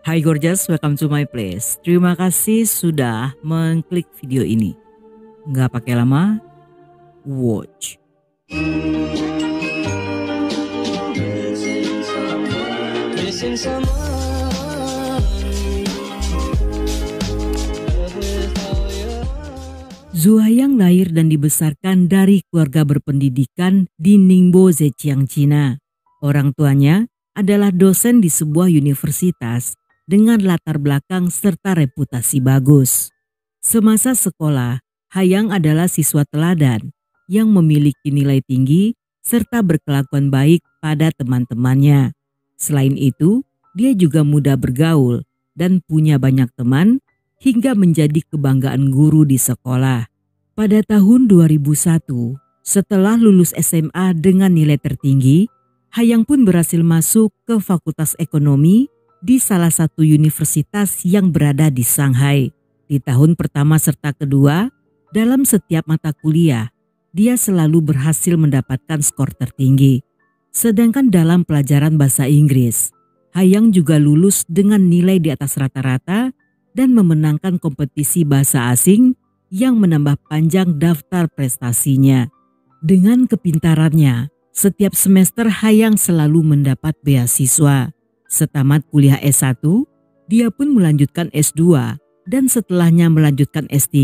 Hai Gorgeous, welcome to my place. Terima kasih sudah mengklik video ini. Nggak pakai lama, watch. Zuhayang lahir dan dibesarkan dari keluarga berpendidikan di Ningbo, Zhejiang, Cina. Orang tuanya adalah dosen di sebuah universitas dengan latar belakang serta reputasi bagus. Semasa sekolah, Hayang adalah siswa teladan yang memiliki nilai tinggi serta berkelakuan baik pada teman-temannya. Selain itu, dia juga mudah bergaul dan punya banyak teman hingga menjadi kebanggaan guru di sekolah. Pada tahun 2001, setelah lulus SMA dengan nilai tertinggi, Hayang pun berhasil masuk ke Fakultas Ekonomi di salah satu universitas yang berada di Shanghai. Di tahun pertama serta kedua, dalam setiap mata kuliah, dia selalu berhasil mendapatkan skor tertinggi. Sedangkan dalam pelajaran bahasa Inggris, Hayang juga lulus dengan nilai di atas rata-rata dan memenangkan kompetisi bahasa asing yang menambah panjang daftar prestasinya. Dengan kepintarannya, setiap semester Hayang selalu mendapat beasiswa. Setamat kuliah S1, dia pun melanjutkan S2 dan setelahnya melanjutkan S3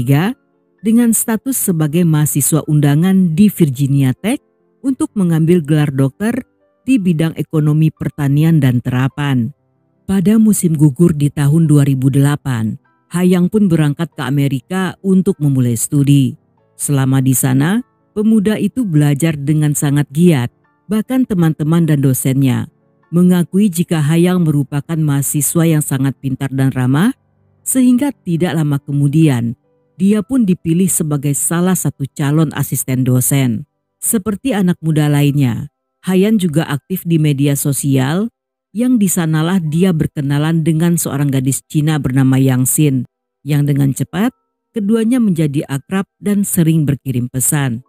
dengan status sebagai mahasiswa undangan di Virginia Tech untuk mengambil gelar dokter di bidang ekonomi pertanian dan terapan. Pada musim gugur di tahun 2008, Hayang pun berangkat ke Amerika untuk memulai studi. Selama di sana, pemuda itu belajar dengan sangat giat, bahkan teman-teman dan dosennya mengakui jika Hayang merupakan mahasiswa yang sangat pintar dan ramah, sehingga tidak lama kemudian dia pun dipilih sebagai salah satu calon asisten dosen. Seperti anak muda lainnya, Hayang juga aktif di media sosial, yang di sanalah dia berkenalan dengan seorang gadis Cina bernama Yang Xin, yang dengan cepat keduanya menjadi akrab dan sering berkirim pesan.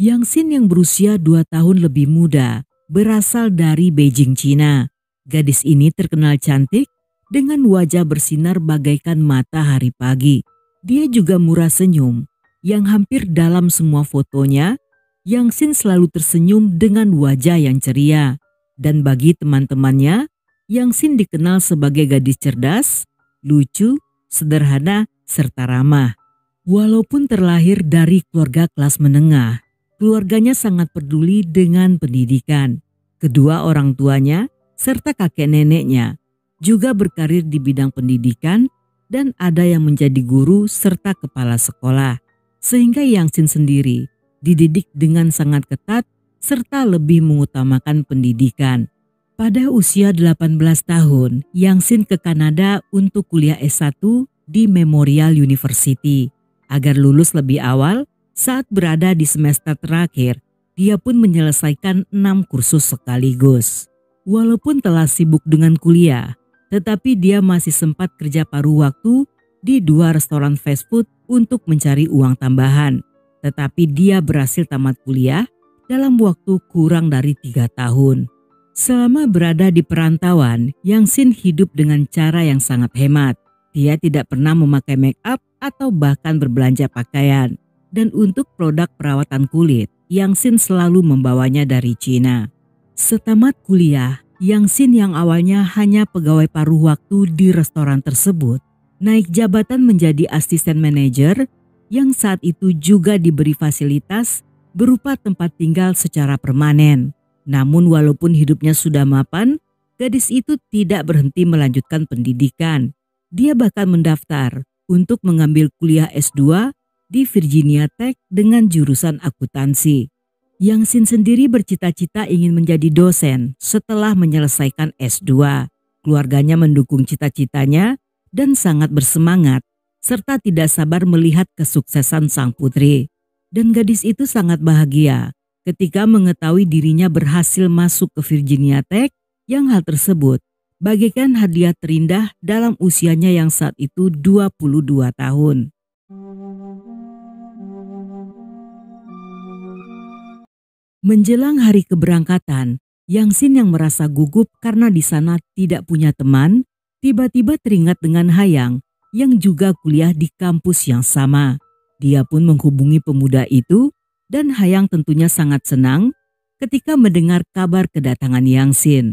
Yang Xin yang berusia 2 tahun lebih muda berasal dari Beijing, Cina. Gadis ini terkenal cantik dengan wajah bersinar bagaikan matahari pagi. Dia juga murah senyum, yang hampir dalam semua fotonya Yang Xin selalu tersenyum dengan wajah yang ceria. Dan bagi teman-temannya, Yang Xin dikenal sebagai gadis cerdas, lucu, sederhana, serta ramah. Walaupun terlahir dari keluarga kelas menengah, keluarganya sangat peduli dengan pendidikan. Kedua orang tuanya serta kakek neneknya juga berkarir di bidang pendidikan dan ada yang menjadi guru serta kepala sekolah. Sehingga Yang Xin sendiri dididik dengan sangat ketat serta lebih mengutamakan pendidikan. Pada usia 18 tahun, Yang Xin ke Kanada untuk kuliah S1 di Memorial University. Agar lulus lebih awal, saat berada di semester terakhir, dia pun menyelesaikan 6 kursus sekaligus. Walaupun telah sibuk dengan kuliah, tetapi dia masih sempat kerja paruh waktu di 2 restoran fast food untuk mencari uang tambahan. Tetapi dia berhasil tamat kuliah dalam waktu kurang dari 3 tahun. Selama berada di perantauan, Yang Xin hidup dengan cara yang sangat hemat. Dia tidak pernah memakai make up atau bahkan berbelanja pakaian. Dan untuk produk perawatan kulit, Yang Xin selalu membawanya dari Cina. Setamat kuliah, Yang Xin yang awalnya hanya pegawai paruh waktu di restoran tersebut, naik jabatan menjadi asisten manajer yang saat itu juga diberi fasilitas berupa tempat tinggal secara permanen. Namun walaupun hidupnya sudah mapan, gadis itu tidak berhenti melanjutkan pendidikan. Dia bahkan mendaftar untuk mengambil kuliah S2 di Virginia Tech dengan jurusan akuntansi. Yang Xin sendiri bercita-cita ingin menjadi dosen setelah menyelesaikan S2. Keluarganya mendukung cita-citanya dan sangat bersemangat serta tidak sabar melihat kesuksesan sang putri. Dan gadis itu sangat bahagia ketika mengetahui dirinya berhasil masuk ke Virginia Tech, yang hal tersebut bagaikan hadiah terindah dalam usianya yang saat itu 22 tahun. Menjelang hari keberangkatan, Yang Sin yang merasa gugup karena di sana tidak punya teman, tiba-tiba teringat dengan Hayang yang juga kuliah di kampus yang sama. Dia pun menghubungi pemuda itu dan Hayang tentunya sangat senang ketika mendengar kabar kedatangan Yang Sin.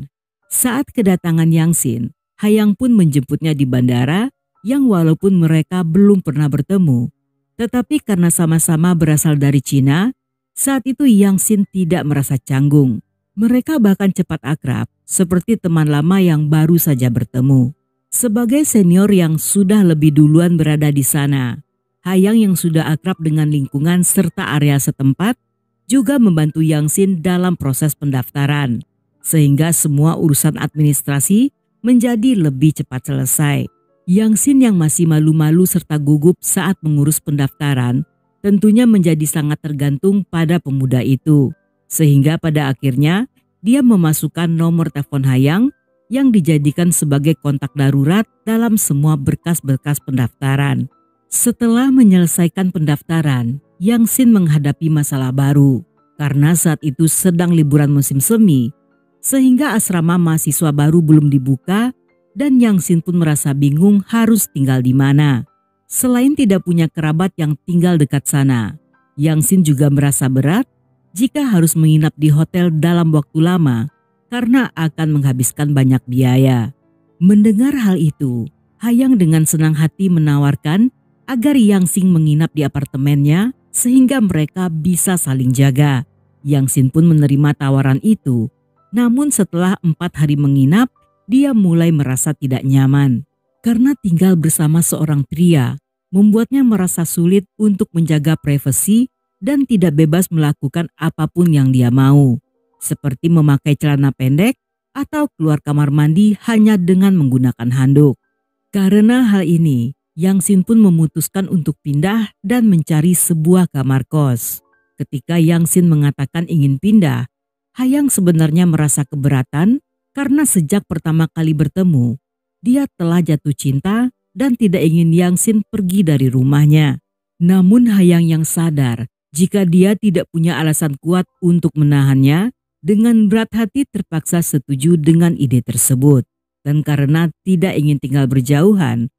Saat kedatangan Yang Sin, Hayang pun menjemputnya di bandara yang walaupun mereka belum pernah bertemu, tetapi karena sama-sama berasal dari Cina, saat itu Yang Sin tidak merasa canggung. Mereka bahkan cepat akrab, seperti teman lama yang baru saja bertemu. Sebagai senior yang sudah lebih duluan berada di sana, Hayang yang sudah akrab dengan lingkungan serta area setempat juga membantu Yang Sin dalam proses pendaftaran, sehingga semua urusan administrasi menjadi lebih cepat selesai. Yang Sin yang masih malu-malu serta gugup saat mengurus pendaftaran tentunya menjadi sangat tergantung pada pemuda itu. Sehingga pada akhirnya dia memasukkan nomor telepon Hayang yang dijadikan sebagai kontak darurat dalam semua berkas-berkas pendaftaran. Setelah menyelesaikan pendaftaran, Yang Sin menghadapi masalah baru karena saat itu sedang liburan musim semi, sehingga asrama mahasiswa baru belum dibuka dan Yang Sin pun merasa bingung harus tinggal di mana. Selain tidak punya kerabat yang tinggal dekat sana, Yang Sin juga merasa berat jika harus menginap di hotel dalam waktu lama karena akan menghabiskan banyak biaya. Mendengar hal itu, Hayang dengan senang hati menawarkan agar Yang Sin menginap di apartemennya sehingga mereka bisa saling jaga. Yang Sin pun menerima tawaran itu, namun setelah 4 hari menginap, dia mulai merasa tidak nyaman. Karena tinggal bersama seorang pria, membuatnya merasa sulit untuk menjaga privasi dan tidak bebas melakukan apapun yang dia mau, seperti memakai celana pendek atau keluar kamar mandi hanya dengan menggunakan handuk. Karena hal ini, Yang Sin pun memutuskan untuk pindah dan mencari sebuah kamar kos. Ketika Yang Sin mengatakan ingin pindah, Hayang sebenarnya merasa keberatan karena sejak pertama kali bertemu, dia telah jatuh cinta dan tidak ingin Yang Sin pergi dari rumahnya. Namun Hayang yang sadar jika dia tidak punya alasan kuat untuk menahannya, dengan berat hati terpaksa setuju dengan ide tersebut. Dan karena tidak ingin tinggal berjauhan,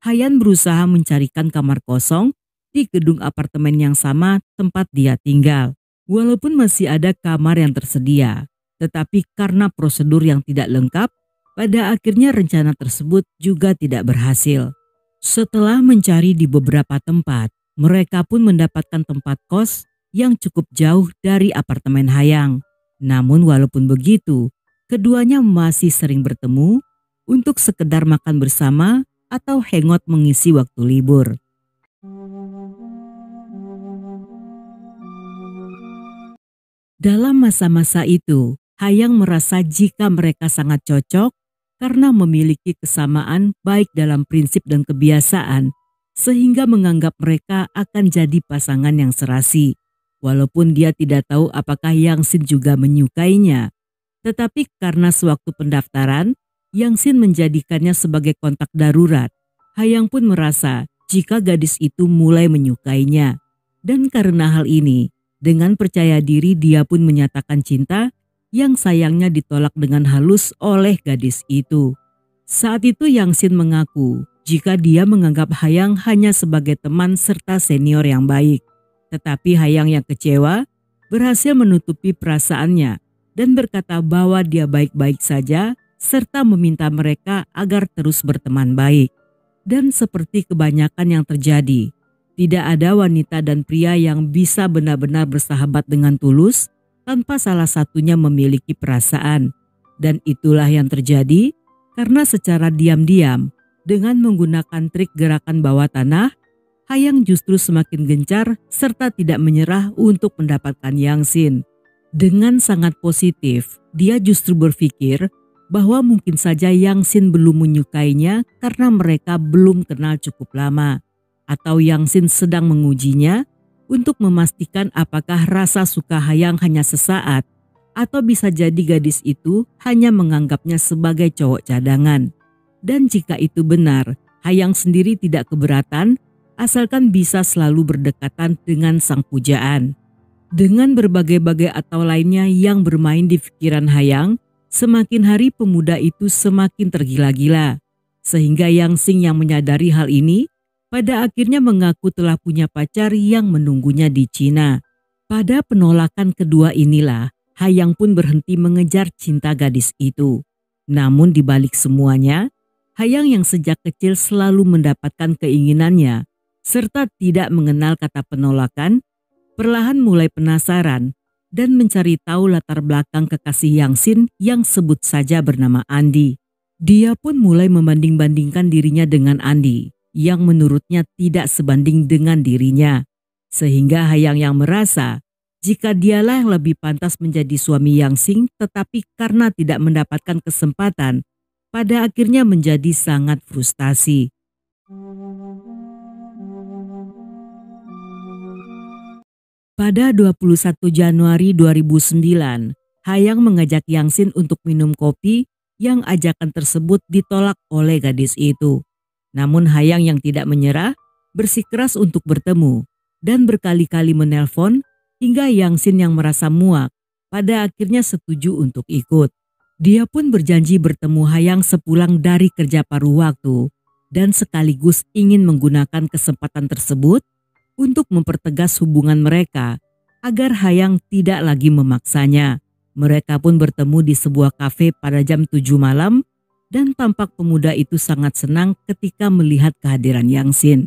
Hayang berusaha mencarikan kamar kosong di gedung apartemen yang sama tempat dia tinggal. Walaupun masih ada kamar yang tersedia, tetapi karena prosedur yang tidak lengkap, pada akhirnya rencana tersebut juga tidak berhasil. Setelah mencari di beberapa tempat, mereka pun mendapatkan tempat kos yang cukup jauh dari apartemen Hayang. Namun walaupun begitu, keduanya masih sering bertemu untuk sekedar makan bersama atau hangout mengisi waktu libur. Dalam masa-masa itu, Hayang merasa jika mereka sangat cocok karena memiliki kesamaan baik dalam prinsip dan kebiasaan, sehingga menganggap mereka akan jadi pasangan yang serasi. Walaupun dia tidak tahu apakah Yang Sin juga menyukainya. Tetapi karena sewaktu pendaftaran, Yang Sin menjadikannya sebagai kontak darurat, Hayang pun merasa jika gadis itu mulai menyukainya. Dan karena hal ini, dengan percaya diri dia pun menyatakan cinta yang sayangnya ditolak dengan halus oleh gadis itu. Saat itu Yang Sin mengaku jika dia menganggap Hayang hanya sebagai teman serta senior yang baik. Tetapi Hayang yang kecewa berhasil menutupi perasaannya dan berkata bahwa dia baik-baik saja serta meminta mereka agar terus berteman baik. Dan seperti kebanyakan yang terjadi, tidak ada wanita dan pria yang bisa benar-benar bersahabat dengan tulus tanpa salah satunya memiliki perasaan. Dan itulah yang terjadi karena secara diam-diam dengan menggunakan trik gerakan bawah tanah, Hayang justru semakin gencar serta tidak menyerah untuk mendapatkan Yang Sin. Dengan sangat positif, dia justru berpikir bahwa mungkin saja Yang Sin belum menyukainya karena mereka belum kenal cukup lama. Atau Yang Sin sedang mengujinya untuk memastikan apakah rasa suka Hayang hanya sesaat atau bisa jadi gadis itu hanya menganggapnya sebagai cowok cadangan. Dan jika itu benar, Hayang sendiri tidak keberatan asalkan bisa selalu berdekatan dengan sang pujaan. Dengan berbagai-bagai atau lainnya yang bermain di pikiran Hayang, semakin hari pemuda itu semakin tergila-gila. Sehingga Yang Xing yang menyadari hal ini, pada akhirnya mengaku telah punya pacar yang menunggunya di Cina. Pada penolakan kedua inilah, Hayang pun berhenti mengejar cinta gadis itu. Namun di balik semuanya, Hayang yang sejak kecil selalu mendapatkan keinginannya, serta tidak mengenal kata penolakan, perlahan mulai penasaran dan mencari tahu latar belakang kekasih Yang Xin yang sebut saja bernama Andi. Dia pun mulai membanding-bandingkan dirinya dengan Andi, yang menurutnya tidak sebanding dengan dirinya. Sehingga Hayang yang merasa jika dialah yang lebih pantas menjadi suami Yang Xing, tetapi karena tidak mendapatkan kesempatan, pada akhirnya menjadi sangat frustasi. Pada 21 Januari 2009, Hayang mengajak Yang Xin untuk minum kopi yang ajakan tersebut ditolak oleh gadis itu. Namun Hayang yang tidak menyerah bersikeras untuk bertemu dan berkali-kali menelpon hingga Yang Xin yang merasa muak pada akhirnya setuju untuk ikut. Dia pun berjanji bertemu Hayang sepulang dari kerja paruh waktu dan sekaligus ingin menggunakan kesempatan tersebut untuk mempertegas hubungan mereka agar Hayang tidak lagi memaksanya. Mereka pun bertemu di sebuah kafe pada jam 7 malam dan tampak pemuda itu sangat senang ketika melihat kehadiran Yang Xin.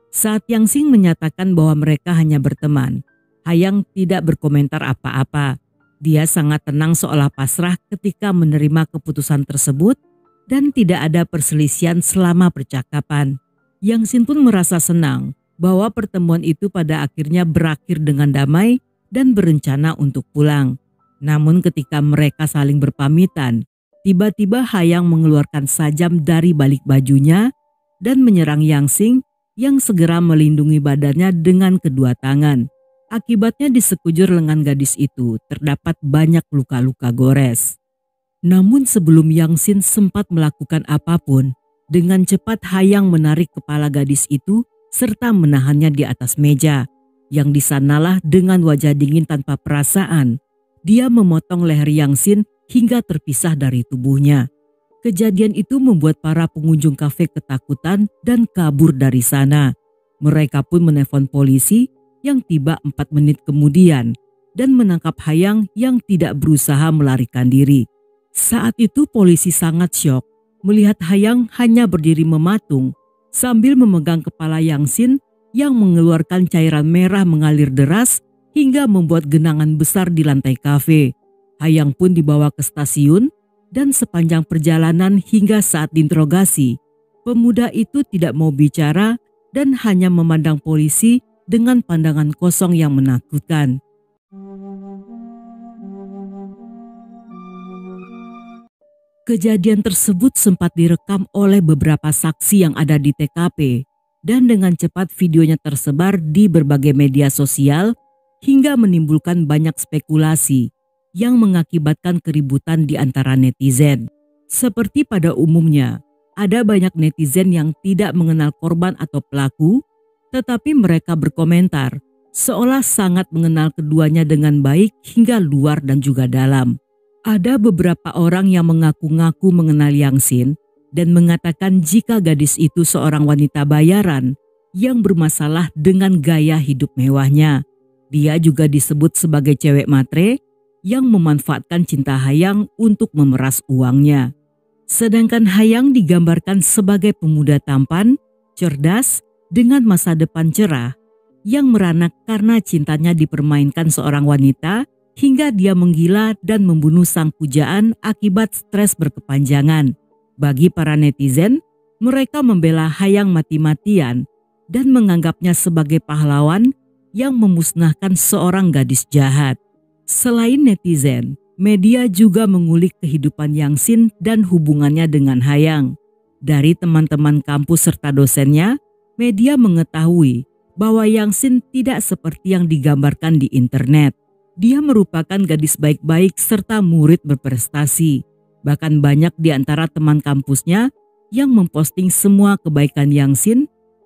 Saat Yang Xin menyatakan bahwa mereka hanya berteman, Hayang tidak berkomentar apa-apa. Dia sangat tenang seolah pasrah ketika menerima keputusan tersebut dan tidak ada perselisihan selama percakapan. Yang Xin pun merasa senang bahwa pertemuan itu pada akhirnya berakhir dengan damai dan berencana untuk pulang. Namun ketika mereka saling berpamitan, tiba-tiba Hayang mengeluarkan sajam dari balik bajunya dan menyerang Yang Xin yang segera melindungi badannya dengan kedua tangan. Akibatnya di sekujur lengan gadis itu terdapat banyak luka-luka gores. Namun sebelum Yang Xin sempat melakukan apapun, dengan cepat Hayang menarik kepala gadis itu serta menahannya di atas meja. Yang di sanalah dengan wajah dingin tanpa perasaan, dia memotong leher Yang Xin hingga terpisah dari tubuhnya. Kejadian itu membuat para pengunjung kafe ketakutan dan kabur dari sana. Mereka pun menelpon polisi yang tiba 4 menit kemudian dan menangkap Hayang yang tidak berusaha melarikan diri. Saat itu polisi sangat syok melihat Hayang hanya berdiri mematung sambil memegang kepala Yang Xin yang mengeluarkan cairan merah mengalir deras hingga membuat genangan besar di lantai kafe. Hayang pun dibawa ke stasiun dan sepanjang perjalanan hingga saat diinterogasi, pemuda itu tidak mau bicara dan hanya memandang polisi dengan pandangan kosong yang menakutkan. Kejadian tersebut sempat direkam oleh beberapa saksi yang ada di TKP dan dengan cepat videonya tersebar di berbagai media sosial hingga menimbulkan banyak spekulasi yang mengakibatkan keributan di antara netizen. Seperti pada umumnya, ada banyak netizen yang tidak mengenal korban atau pelaku, tetapi mereka berkomentar seolah sangat mengenal keduanya dengan baik hingga luar dan juga dalam. Ada beberapa orang yang mengaku-ngaku mengenal Yang Xin dan mengatakan jika gadis itu seorang wanita bayaran yang bermasalah dengan gaya hidup mewahnya. Dia juga disebut sebagai cewek matre yang memanfaatkan cinta Hayang untuk memeras uangnya. Sedangkan Hayang digambarkan sebagai pemuda tampan, cerdas, dengan masa depan cerah yang meranak karena cintanya dipermainkan seorang wanita hingga dia menggila dan membunuh sang pujaan akibat stres berkepanjangan. Bagi para netizen, mereka membela Hayang mati-matian dan menganggapnya sebagai pahlawan yang memusnahkan seorang gadis jahat. Selain netizen, media juga mengulik kehidupan Yang Xin dan hubungannya dengan Hayang. Dari teman-teman kampus serta dosennya, media mengetahui bahwa Yang Xin tidak seperti yang digambarkan di internet. Dia merupakan gadis baik-baik serta murid berprestasi. Bahkan banyak di antara teman kampusnya yang memposting semua kebaikan Yang Xin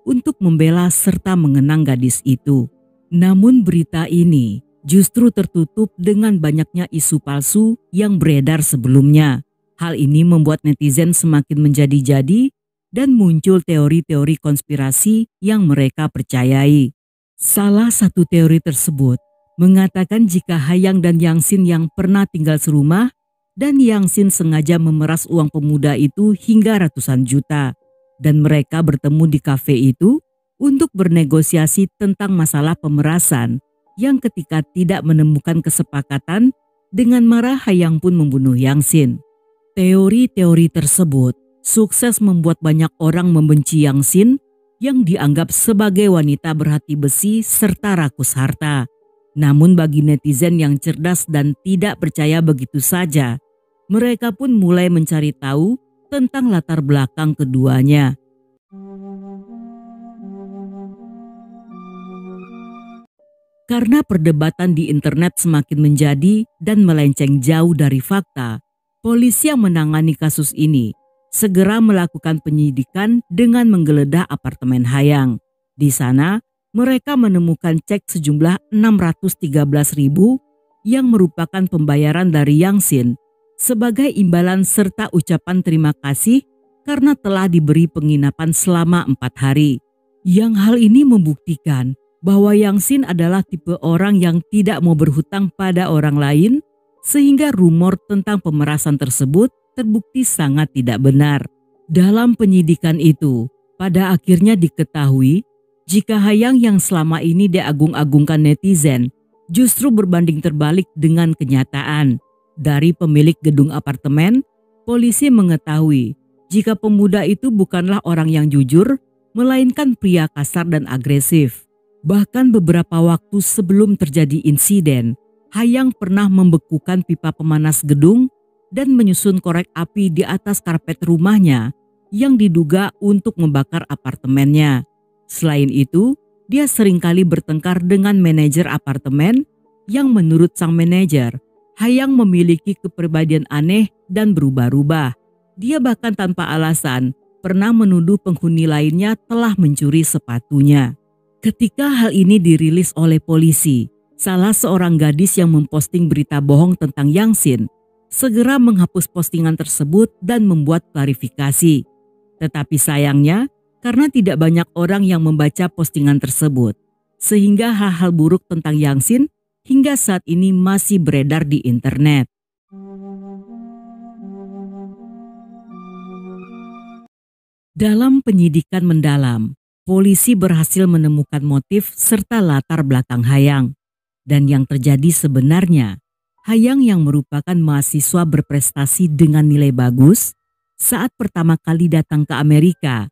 untuk membela serta mengenang gadis itu. Namun berita ini justru tertutup dengan banyaknya isu palsu yang beredar sebelumnya. Hal ini membuat netizen semakin menjadi-jadi dan muncul teori-teori konspirasi yang mereka percayai. Salah satu teori tersebut mengatakan jika Hayang dan Yang Sin yang pernah tinggal serumah dan Yang Sin sengaja memeras uang pemuda itu hingga ratusan juta dan mereka bertemu di kafe itu untuk bernegosiasi tentang masalah pemerasan yang ketika tidak menemukan kesepakatan dengan marah Hayang pun membunuh Yang Sin. Teori-teori tersebut sukses membuat banyak orang membenci Yang Sin yang dianggap sebagai wanita berhati besi serta rakus harta. Namun bagi netizen yang cerdas dan tidak percaya begitu saja, mereka pun mulai mencari tahu tentang latar belakang keduanya. Karena perdebatan di internet semakin menjadi dan melenceng jauh dari fakta, polisi yang menangani kasus ini segera melakukan penyidikan dengan menggeledah apartemen Hayang. Di sana, mereka menemukan cek sejumlah 613.000 yang merupakan pembayaran dari Yang Sin sebagai imbalan serta ucapan terima kasih karena telah diberi penginapan selama 4 hari. Yang hal ini membuktikan bahwa Yang Sin adalah tipe orang yang tidak mau berhutang pada orang lain sehingga rumor tentang pemerasan tersebut terbukti sangat tidak benar. Dalam penyidikan itu, pada akhirnya diketahui jika Hayang yang selama ini diagung-agungkan netizen justru berbanding terbalik dengan kenyataan. Dari pemilik gedung apartemen, polisi mengetahui jika pemuda itu bukanlah orang yang jujur, melainkan pria kasar dan agresif. Bahkan beberapa waktu sebelum terjadi insiden, Hayang pernah membekukan pipa pemanas gedung dan menyusun korek api di atas karpet rumahnya yang diduga untuk membakar apartemennya. Selain itu, dia seringkali bertengkar dengan manajer apartemen yang menurut sang manajer, Hayang memiliki kepribadian aneh dan berubah-ubah. Dia bahkan tanpa alasan pernah menuduh penghuni lainnya telah mencuri sepatunya. Ketika hal ini dirilis oleh polisi, salah seorang gadis yang memposting berita bohong tentang Yang Sin segera menghapus postingan tersebut dan membuat klarifikasi. Tetapi sayangnya, karena tidak banyak orang yang membaca postingan tersebut, sehingga hal-hal buruk tentang Yang Sin hingga saat ini masih beredar di internet. Dalam penyidikan mendalam, polisi berhasil menemukan motif serta latar belakang Hayang. Dan yang terjadi sebenarnya, Hayang yang merupakan mahasiswa berprestasi dengan nilai bagus, saat pertama kali datang ke Amerika,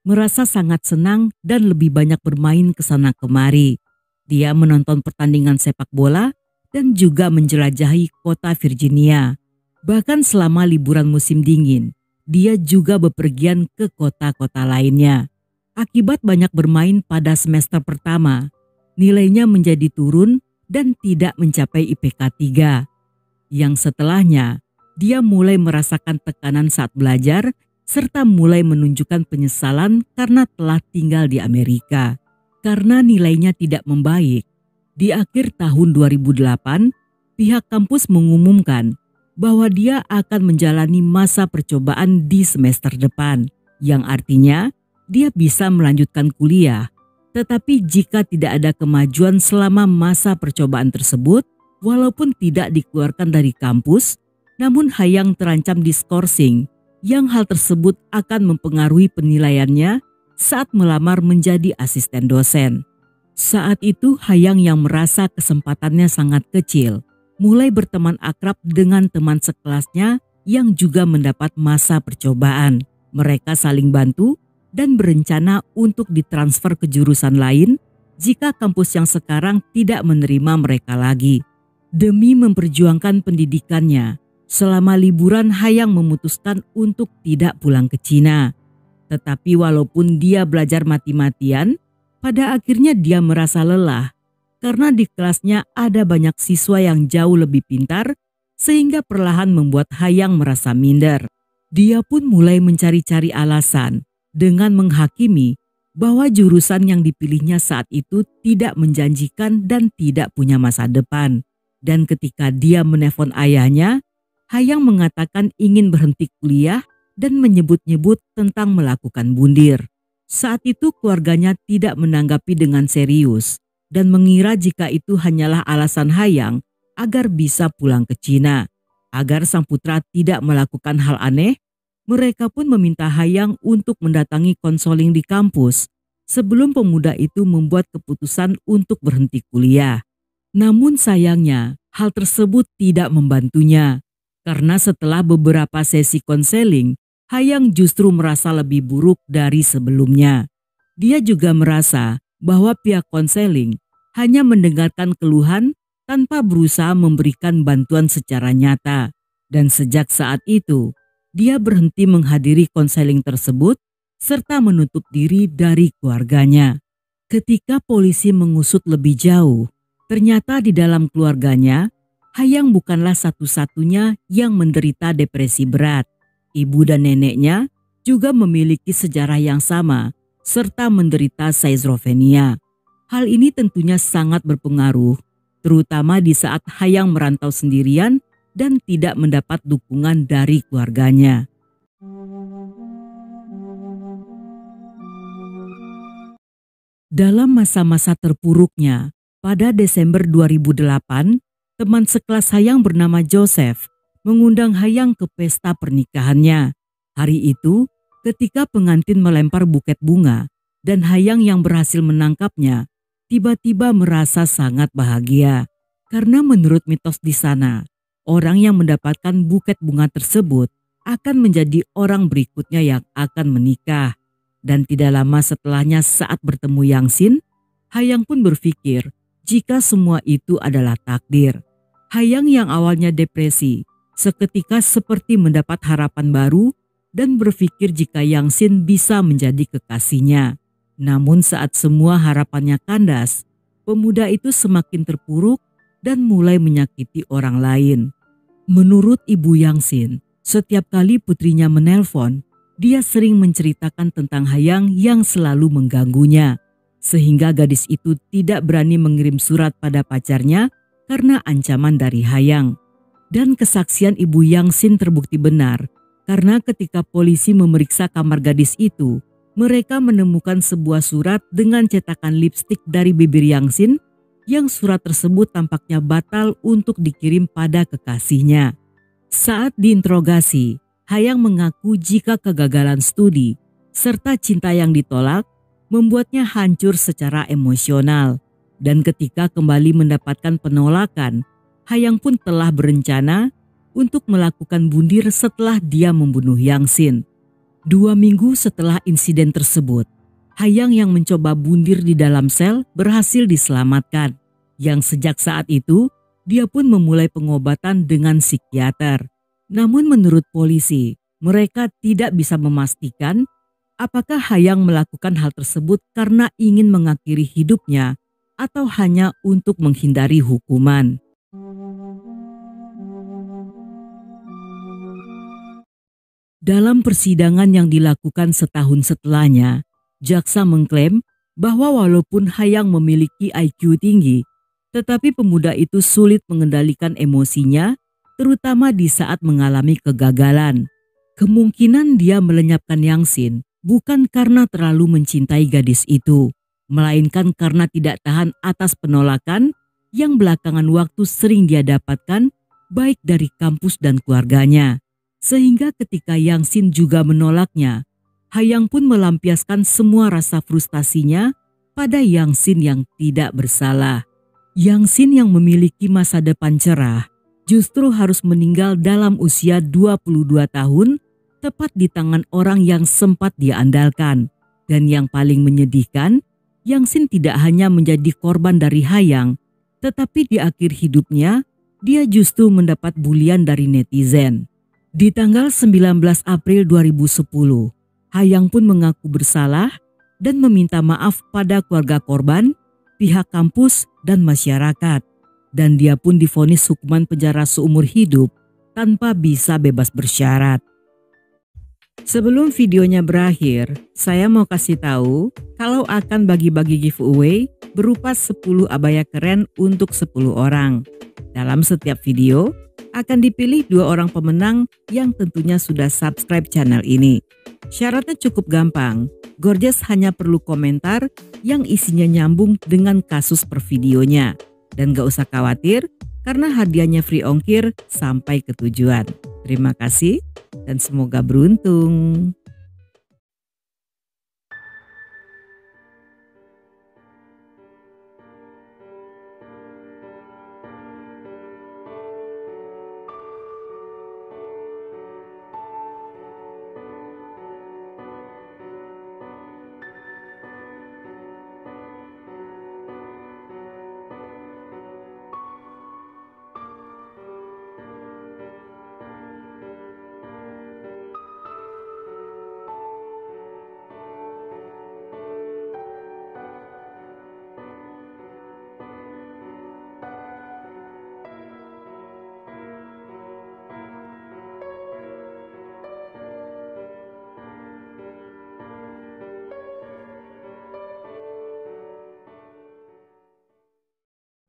merasa sangat senang dan lebih banyak bermain ke sana kemari. Dia menonton pertandingan sepak bola dan juga menjelajahi kota Virginia. Bahkan selama liburan musim dingin, dia juga bepergian ke kota-kota lainnya. Akibat banyak bermain pada semester pertama, nilainya menjadi turun dan tidak mencapai IPK 3. Yang setelahnya, dia mulai merasakan tekanan saat belajar serta mulai menunjukkan penyesalan karena telah tinggal di Amerika. Karena nilainya tidak membaik, di akhir tahun 2008, pihak kampus mengumumkan bahwa dia akan menjalani masa percobaan di semester depan, yang artinya dia bisa melanjutkan kuliah. Tetapi jika tidak ada kemajuan selama masa percobaan tersebut, walaupun tidak dikeluarkan dari kampus, namun Hayang terancam diskorsing, yang hal tersebut akan mempengaruhi penilaiannya saat melamar menjadi asisten dosen. Saat itu Hayang yang merasa kesempatannya sangat kecil, mulai berteman akrab dengan teman sekelasnya yang juga mendapat masa percobaan. Mereka saling bantu dan berencana untuk ditransfer ke jurusan lain jika kampus yang sekarang tidak menerima mereka lagi. Demi memperjuangkan pendidikannya, selama liburan Hayang memutuskan untuk tidak pulang ke Cina. Tetapi walaupun dia belajar mati-matian, pada akhirnya dia merasa lelah karena di kelasnya ada banyak siswa yang jauh lebih pintar sehingga perlahan membuat Hayang merasa minder. Dia pun mulai mencari-cari alasan dengan menghakimi bahwa jurusan yang dipilihnya saat itu tidak menjanjikan dan tidak punya masa depan. Dan ketika dia menelpon ayahnya, Hayang mengatakan ingin berhenti kuliah dan menyebut-nyebut tentang melakukan bundir. Saat itu keluarganya tidak menanggapi dengan serius dan mengira jika itu hanyalah alasan Hayang agar bisa pulang ke Cina. Agar sang putra tidak melakukan hal aneh, mereka pun meminta Hayang untuk mendatangi konseling di kampus sebelum pemuda itu membuat keputusan untuk berhenti kuliah. Namun sayangnya, hal tersebut tidak membantunya. Karena setelah beberapa sesi konseling, Hayang justru merasa lebih buruk dari sebelumnya. Dia juga merasa bahwa pihak konseling hanya mendengarkan keluhan tanpa berusaha memberikan bantuan secara nyata. Dan sejak saat itu, dia berhenti menghadiri konseling tersebut serta menutup diri dari keluarganya. Ketika polisi mengusut lebih jauh, ternyata di dalam keluarganya, Hayang bukanlah satu-satunya yang menderita depresi berat. Ibu dan neneknya juga memiliki sejarah yang sama serta menderita schizofrenia. Hal ini tentunya sangat berpengaruh, terutama di saat Hayang merantau sendirian dan tidak mendapat dukungan dari keluarganya. Dalam masa-masa terpuruknya, pada Desember 2008, teman sekelas Hayang bernama Joseph mengundang Hayang ke pesta pernikahannya. Hari itu, ketika pengantin melempar buket bunga dan Hayang yang berhasil menangkapnya, tiba-tiba merasa sangat bahagia. Karena menurut mitos di sana, orang yang mendapatkan buket bunga tersebut akan menjadi orang berikutnya yang akan menikah. Dan tidak lama setelahnya saat bertemu Yang Sin, Hayang pun berpikir jika semua itu adalah takdir. Hayang yang awalnya depresi, seketika seperti mendapat harapan baru dan berpikir jika Yang Sin bisa menjadi kekasihnya. Namun saat semua harapannya kandas, pemuda itu semakin terpuruk dan mulai menyakiti orang lain. Menurut Ibu Yang Sin, setiap kali putrinya menelpon, dia sering menceritakan tentang Hayang yang selalu mengganggunya. Sehingga gadis itu tidak berani mengirim surat pada pacarnya karena ancaman dari Hayang. Dan kesaksian Ibu Yang Sin terbukti benar karena ketika polisi memeriksa kamar gadis itu, mereka menemukan sebuah surat dengan cetakan lipstik dari bibir Yang Sin yang surat tersebut tampaknya batal untuk dikirim pada kekasihnya. Saat diinterogasi, Hayang mengaku jika kegagalan studi serta cinta yang ditolak membuatnya hancur secara emosional. Dan ketika kembali mendapatkan penolakan, Hayang pun telah berencana untuk melakukan bundir setelah dia membunuh Yang Sin. 2 minggu setelah insiden tersebut, Hayang yang mencoba bundir di dalam sel berhasil diselamatkan. Yang sejak saat itu, dia pun memulai pengobatan dengan psikiater. Namun menurut polisi, mereka tidak bisa memastikan apakah Hayang melakukan hal tersebut karena ingin mengakhiri hidupnya atau hanya untuk menghindari hukuman. Dalam persidangan yang dilakukan setahun setelahnya, jaksa mengklaim bahwa walaupun Hayang memiliki IQ tinggi, tetapi pemuda itu sulit mengendalikan emosinya, terutama di saat mengalami kegagalan. Kemungkinan dia melenyapkan Yang Sin bukan karena terlalu mencintai gadis itu, melainkan karena tidak tahan atas penolakan yang belakangan waktu sering dia dapatkan baik dari kampus dan keluarganya. Sehingga ketika Yang Sin juga menolaknya, Hayang pun melampiaskan semua rasa frustasinya pada Yang Sin yang tidak bersalah. Yang Sin yang memiliki masa depan cerah justru harus meninggal dalam usia 22 tahun tepat di tangan orang yang sempat dia andalkan. Dan yang paling menyedihkan, Yang Sin tidak hanya menjadi korban dari Hayang, tetapi di akhir hidupnya dia justru mendapat bulian dari netizen. Di tanggal 19 April 2010, Hayang pun mengaku bersalah dan meminta maaf pada keluarga korban, pihak kampus, dan masyarakat. Dan dia pun divonis hukuman penjara seumur hidup tanpa bisa bebas bersyarat. Sebelum videonya berakhir, saya mau kasih tahu kalau akan bagi-bagi giveaway berupa 10 abaya keren untuk 10 orang. Dalam setiap video, akan dipilih 2 orang pemenang yang tentunya sudah subscribe channel ini. Syaratnya cukup gampang, Gorgeous hanya perlu komentar yang isinya nyambung dengan kasus per videonya. Dan gak usah khawatir karena hadiahnya free ongkir sampai ke tujuan. Terima kasih dan semoga beruntung.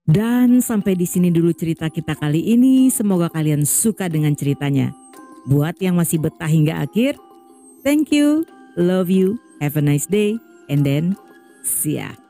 Dan sampai di sini dulu cerita kita kali ini. Semoga kalian suka dengan ceritanya. Buat yang masih betah hingga akhir, thank you, love you, have a nice day, and then see ya.